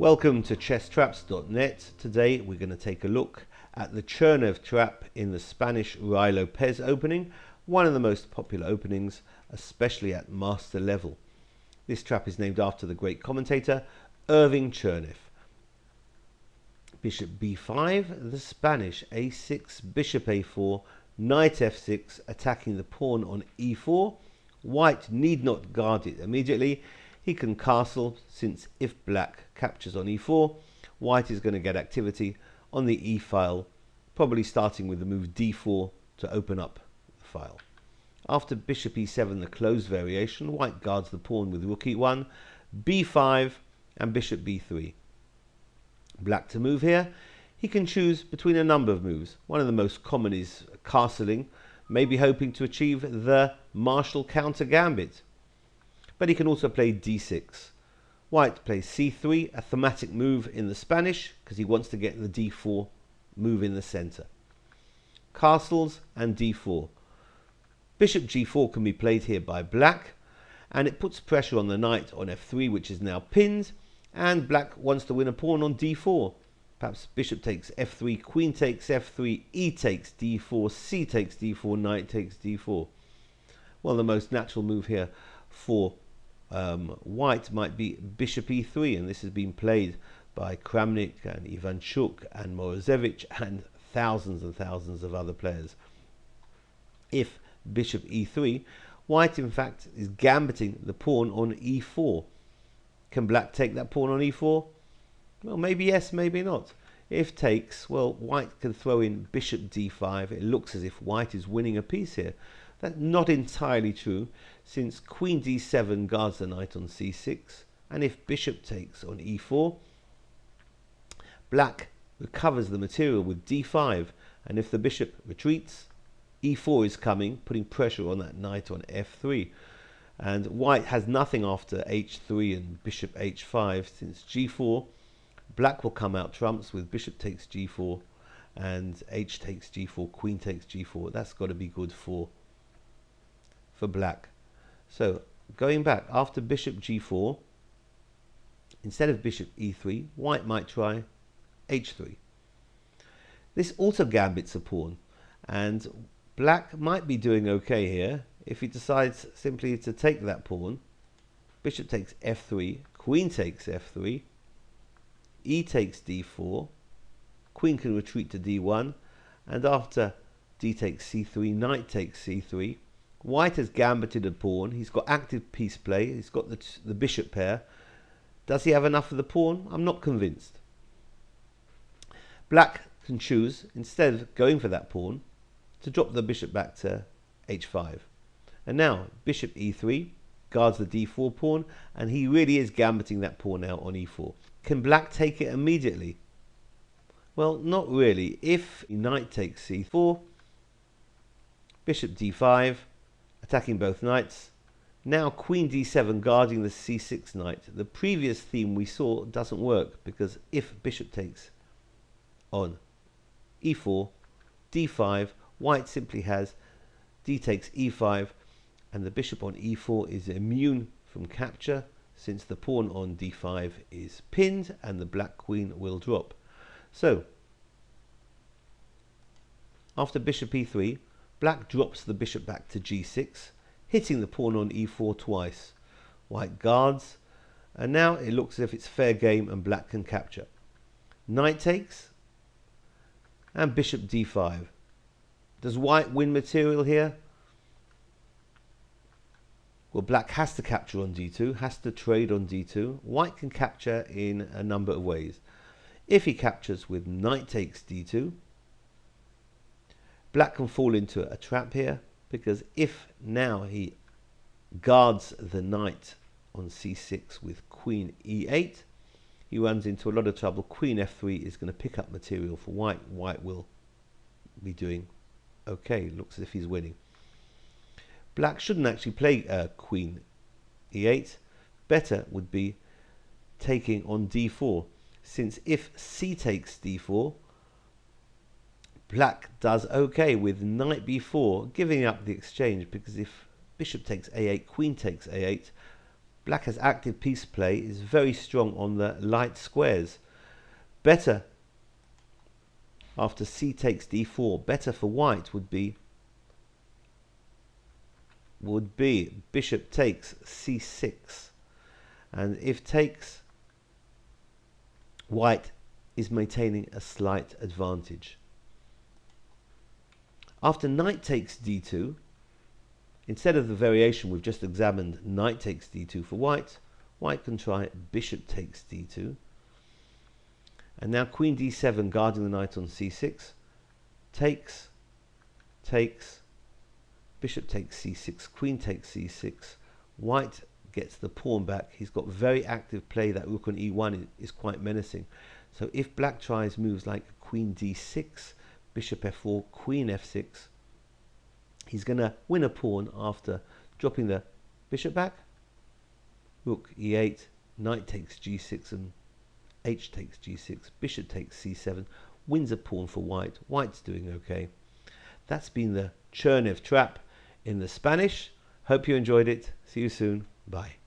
Welcome to chesstraps.net. Today we're going to take a look at the Chernev trap in the Spanish Ruy Lopez opening, one of the most popular openings, especially at master level. This trap is named after the great commentator Irving Chernev. Bishop b5, the Spanish a6, bishop a4, knight f6, attacking the pawn on e4. White need not guard it immediately. He can castle, since if black captures on e4, white is going to get activity on the e-file, probably starting with the move d4 to open up the file. After bishop e7, the closed variation, white guards the pawn with rook e1, b5 and bishop b3. Black to move here. He can choose between a number of moves. One of the most common is castling, maybe hoping to achieve the Marshall counter gambit. But he can also play d6. White plays c3, a thematic move in the Spanish, because he wants to get the d4 move in the center. Castles and d4. Bishop g4 can be played here by black, and it puts pressure on the knight on f3, which is now pinned, and black wants to win a pawn on d4. Perhaps bishop takes f3, queen takes f3, e takes d4, c takes d4, knight takes d4. Well, the most natural move here for white might be bishop e3, and this has been played by Kramnik and Ivanchuk and Morozevich and thousands of other players. If bishop e3, white in fact is gambiting the pawn on e4. Can black take that pawn on e4? Well, maybe yes, maybe not. If takes, well, white can throw in bishop d5. It looks as if white is winning a piece here. That's not entirely true, since queen d7 guards the knight on c6, and if bishop takes on e4, black recovers the material with d5, and if the bishop retreats, e4 is coming, putting pressure on that knight on f3. And white has nothing after h3 and bishop h5, since g4, black will come out trumps with bishop takes g4 and h takes g4, queen takes g4. That's got to be good for black. So going back, after bishop g4, instead of bishop e3, white might try h3. This also gambits a pawn, and black might be doing okay here if he decides simply to take that pawn. Bishop takes f3, queen takes f3, e takes d4, queen can retreat to d1, and after d takes c3, knight takes c3. White has gambited a pawn. He's got active piece play. He's got the bishop pair. Does he have enough of the pawn? I'm not convinced. Black can choose, instead of going for that pawn, to drop the bishop back to h5. And now bishop e3 guards the d4 pawn, and he really is gambiting that pawn out on e4. Can black take it immediately? Well, not really. If knight takes c4, bishop d5, attacking both knights. Now queen d7 guarding the c6 knight. The previous theme we saw doesn't work, because if bishop takes on e4, d5, white simply has d takes e5, and the bishop on e4 is immune from capture, since the pawn on d5 is pinned and the black queen will drop. So after bishop e3, black drops the bishop back to g6, hitting the pawn on e4 twice. White guards, and now it looks as if it's fair game and black can capture. Knight takes, and bishop d5. Does white win material here? Well, black has to capture on d2, has to trade on d2. White can capture in a number of ways. If he captures with knight takes d2, black can fall into a trap here, because if now he guards the knight on c6 with queen e8, he runs into a lot of trouble. Queen f3 is going to pick up material for white. White will be doing okay. Looks as if he's winning. Black shouldn't actually play queen e8. Better would be taking on d4, since if c takes d4, black does okay with knight b4, giving up the exchange, because if bishop takes a8, queen takes a8, Black has active piece play, is very strong on the light squares. Better after c takes d4, better for white would be bishop takes c6, and if takes, white is maintaining a slight advantage. After knight takes d2, instead of the variation we've just examined, knight takes d2 for white, white can try bishop takes d2. And now queen d7 guarding the knight on c6, takes, bishop takes c6, queen takes c6, white gets the pawn back. He's got very active play. That rook on e1 is quite menacing. So if black tries moves like queen d6, bishop f4, queen f6, he's going to win a pawn after dropping the bishop back. Rook e8, knight takes g6, and h takes g6, bishop takes c7, wins a pawn for white. White's doing okay. That's been the Chernev trap in the Spanish. Hope you enjoyed it. See you soon. Bye.